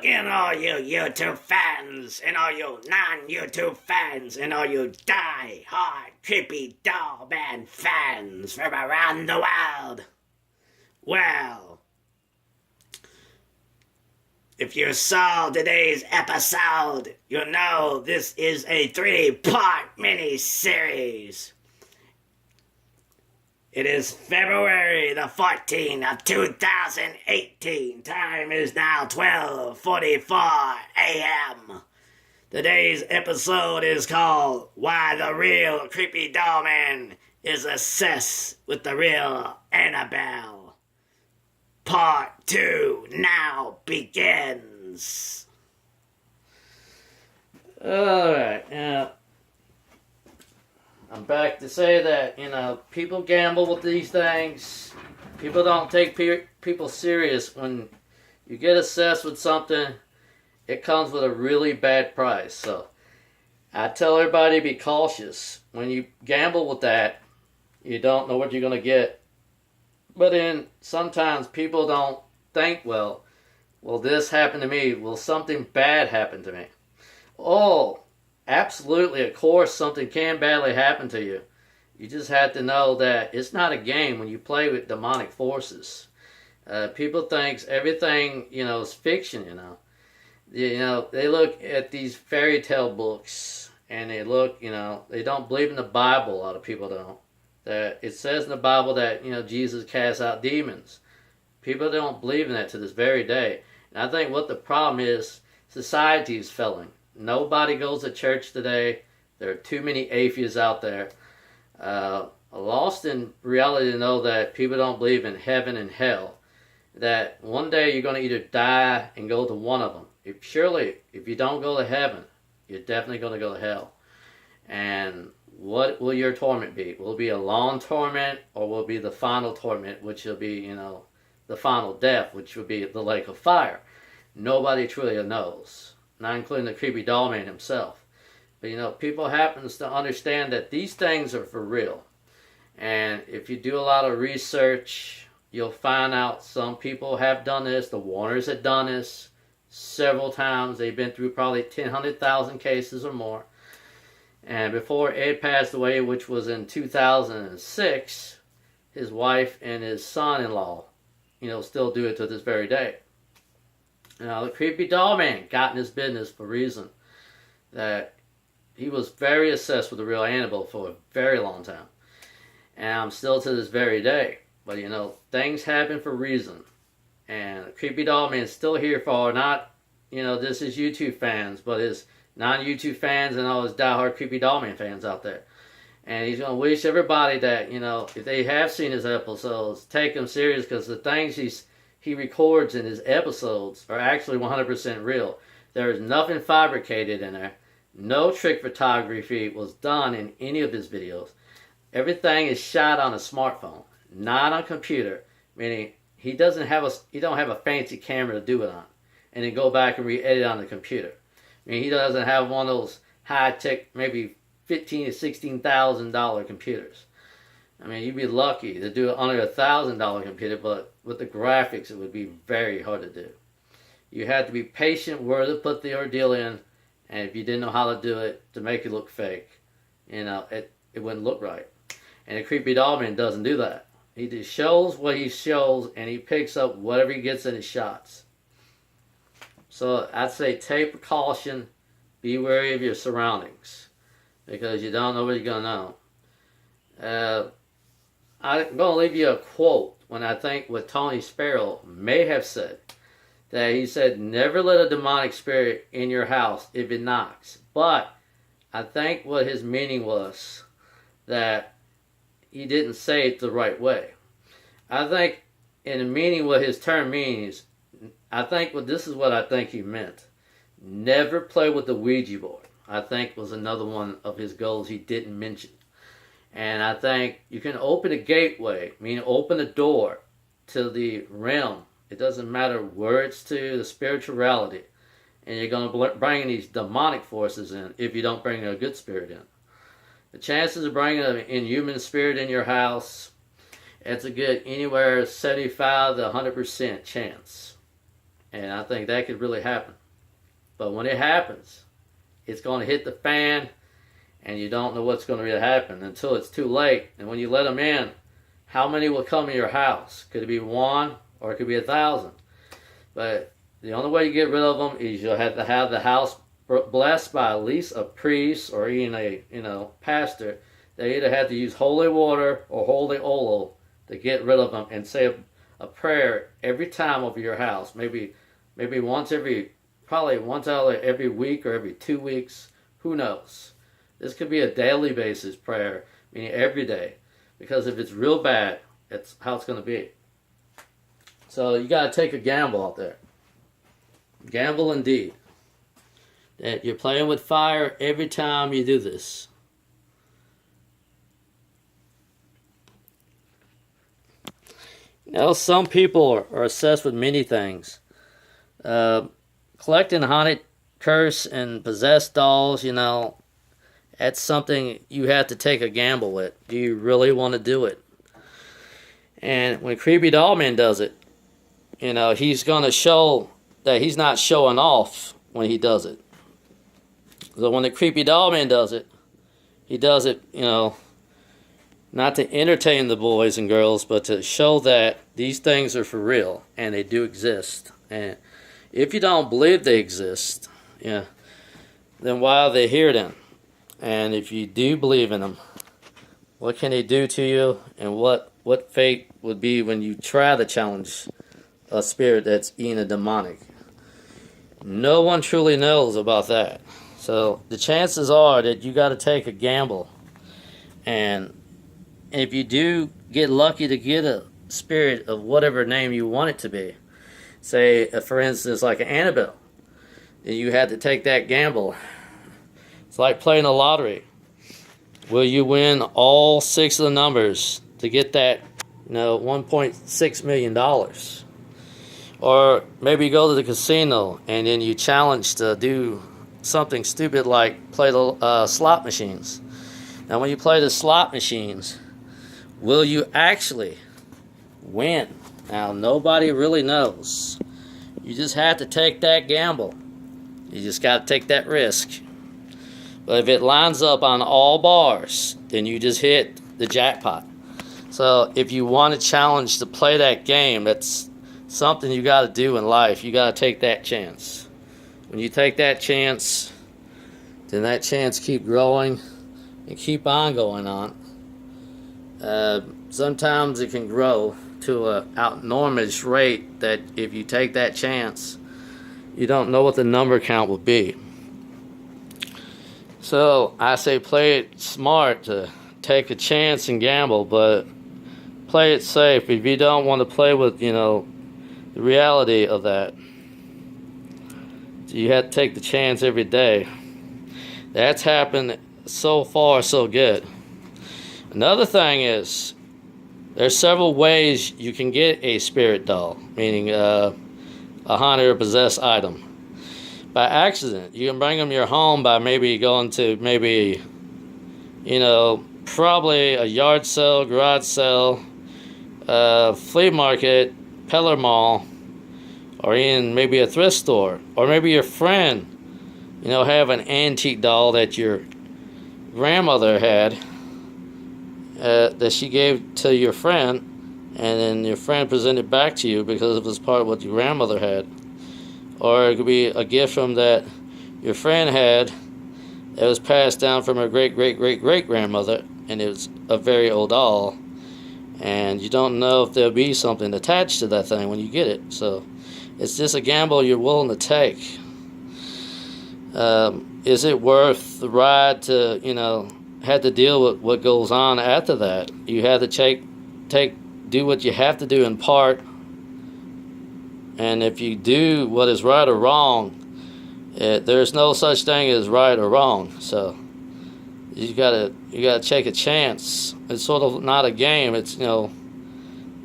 again, all you YouTube fans, and all you non-YouTube fans, and all you die-hard creepy doll man fans from around the world. Well, if you saw today's episode, you know this is a 3-part mini-series. It is February the 14th of 2018. Time is now 12:44 a.m. Today's episode is called Why the Real Creepy Doll Man is Obsessed with the Real Annabelle. Part 2 now begins. Alright, now I'm back to say that, people gamble with these things. People don't take people serious. When you get obsessed with something, it comes with a really bad price. So I tell everybody to be cautious. When you gamble with that, you don't know what you're going to get. But then sometimes people don't think, well, will this happen to me? Will something bad happen to me? Oh, absolutely, of course, something can badly happen to you. You just have to know that it's not a game when you play with demonic forces. People think everything, is fiction, They look at these fairy tale books and they look, they don't believe in the Bible, a lot of people don't. That it says in the Bible that, Jesus casts out demons. People don't believe in that to this very day. And I think what the problem is, society is failing. Nobody goes to church today. There are too many atheists out there. Lost in reality to know that people don't believe in heaven and hell. That one day you're going to either die and go to one of them. If you don't go to heaven, you're definitely going to go to hell. And what will your torment be? Will it be a long torment, or will it be the final torment, which will be, the final death, which will be the lake of fire? Nobody truly knows. Not including the creepy doll man himself. But people happen to understand that these things are for real. And if you do a lot of research, you'll find out some people have done this. The Warners have done this several times. They've been through probably 100,000 cases or more. And before Ed passed away, which was in 2006, his wife and his son-in-law, still do it to this very day. Now, the creepy doll man got in his business for a reason. That he was very obsessed with the real Annabelle for a very long time. And still to this very day. But, things happen for a reason. And the creepy doll man is still here for not, this is YouTube fans, but his non-YouTube fans and all his diehard creepy doll man fans out there. And he's going to wish everybody that, if they have seen his episodes, take them serious, because the things he records in his episodes are actually 100% real. There is nothing fabricated in there. No trick photography was done in any of his videos. Everything is shot on a smartphone, not on a computer. Meaning he don't have a fancy camera to do it on, and then go back and re-edit on the computer. He doesn't have one of those high-tech, maybe $15,000 to $16,000 computers. You'd be lucky to do it under $1,000 computer, but with the graphics, it would be very hard to do. You had to be patient where to put the ordeal in, and if you didn't know how to do it, to make it look fake, it wouldn't look right. And the creepy doll man doesn't do that. He just shows what he shows, and he picks up whatever he gets in his shots. So I'd say take precaution, be wary of your surroundings, because you don't know what you're going to know. I'm going to leave you a quote when I think what Tony Sparrow may have said. That he said, never let a demonic spirit in your house if it knocks. But I think what his meaning was, that he didn't say it the right way. I think in the meaning what his term means, this is what I think he meant. Never play with the Ouija board, I think was another one of his goals he didn't mention. And I think you can open a gateway, meaning open a door to the realm. It doesn't matter where it's to, the spirituality. And you're going to bring these demonic forces in if you don't bring a good spirit in. The chances of bringing an inhuman spirit in your house, it's a good anywhere 75 to 100% chance. And I think that could really happen. But when it happens, it's going to hit the fan, and you don't know what's going to really happen until it's too late. And when you let them in, how many will come to your house? Could it be one, or it could be 1,000? But the only way you get rid of them is you'll have to have the house blessed by at least a priest or even a pastor. They either have to use holy water or holy oil to get rid of them, and say a prayer every time over your house. Maybe probably once out of every week or every 2 weeks. Who knows? This could be a daily basis prayer, meaning every day. Because if it's real bad, that's how it's going to be. So you got to take a gamble out there. Gamble indeed. That you're playing with fire every time you do this. Some people are obsessed with many things. Collecting haunted, cursed, and possessed dolls, that's something you have to take a gamble with. Do you really want to do it? And when Creepy Doll Man does it, he's going to show that he's not showing off when he does it. So when the Creepy Doll Man does it, he does it, not to entertain the boys and girls, but to show that these things are for real and they do exist. And if you don't believe they exist, then why are they here then? And if you do believe in them, what can they do to you? And what fate would be when you try to challenge a spirit that's even a demonic? No one truly knows about that. So the chances are that you got to take a gamble. And if you do get lucky to get a spirit of whatever name you want it to be, say, for instance, like an Annabelle, then you had to take that gamble. It's like playing a lottery. Will you win all 6 of the numbers to get that, $1.6 million? Or maybe you go to the casino and then you challenge to do something stupid like play the slot machines. Now, when you play the slot machines, will you actually win? Now, nobody really knows. You just have to take that gamble. You just got to take that risk. But if it lines up on all bars, then you just hit the jackpot. So if you want a challenge to play that game, that's something you got to do in life. You got to take that chance. When you take that chance, then that chance keep growing and keep on going on. Sometimes it can grow to an enormous rate that if you take that chance, you don't know what the number count will be. So I say play it smart to take a chance and gamble, but play it safe if you don't want to play with, the reality of that. So you have to take the chance every day. That's happened so far, so good. Another thing is, there's several ways you can get a spirit doll, meaning a haunted or possessed item. By accident, you can bring them to your home by maybe going to probably a yard sale, garage sale, flea market, peddler mall, or in maybe a thrift store, or maybe your friend, have an antique doll that your grandmother had that she gave to your friend, and then your friend presented back to you because it was part of what your grandmother had. Or it could be a gift from that your friend had that was passed down from her great-great-great-great-grandmother, and it was a very old doll. And you don't know if there'll be something attached to that thing when you get it. So it's just a gamble you're willing to take. Is it worth the ride to, have to deal with what goes on after that? You have to do what you have to do in part. And if you do what is right or wrong, there's no such thing as right or wrong. So you gotta take a chance. It's sort of not a game. It's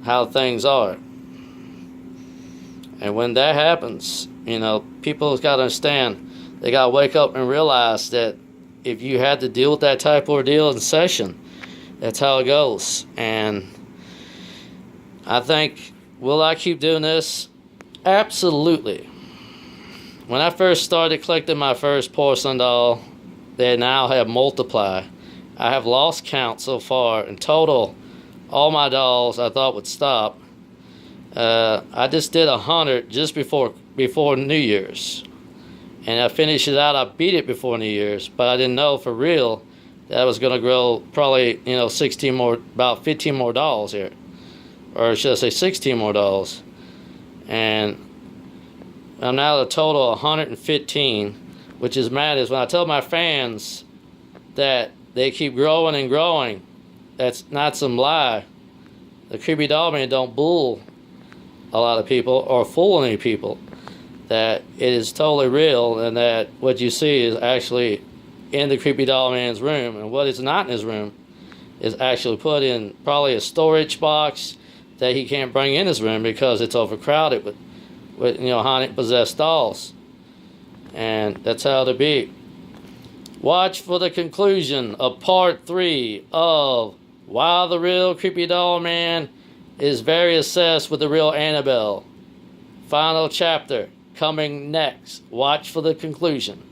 how things are. And when that happens, people got to understand. They got to wake up and realize that if you had to deal with that type of ordeal in session, that's how it goes. And I think, will I keep doing this? Absolutely. When I first started collecting my first porcelain doll, they now have multiplied. I have lost count so far. In total, all my dolls I thought would stop. I just did 100 just before New Year's, and I finished it out. I beat it before New Year's, but I didn't know for real that I was going to grow probably 16 more, about 15 more dolls here, or should I say 16 more dolls, and I'm now at a total of 115, which is mad. Is when I tell my fans that they keep growing and growing, that's not some lie. The Creepy Doll Man don't bull a lot of people or fool any people, that it is totally real, and that what you see is actually in the Creepy Doll Man's room, and what is not in his room is actually put in probably a storage box that he can't bring in his room because it's overcrowded with haunted possessed dolls. And that's how to be. Watch for the conclusion of part 3 of Why the Real Creepy Doll Man is Very Obsessed with the Real Annabelle. Final chapter coming next. Watch for the conclusion.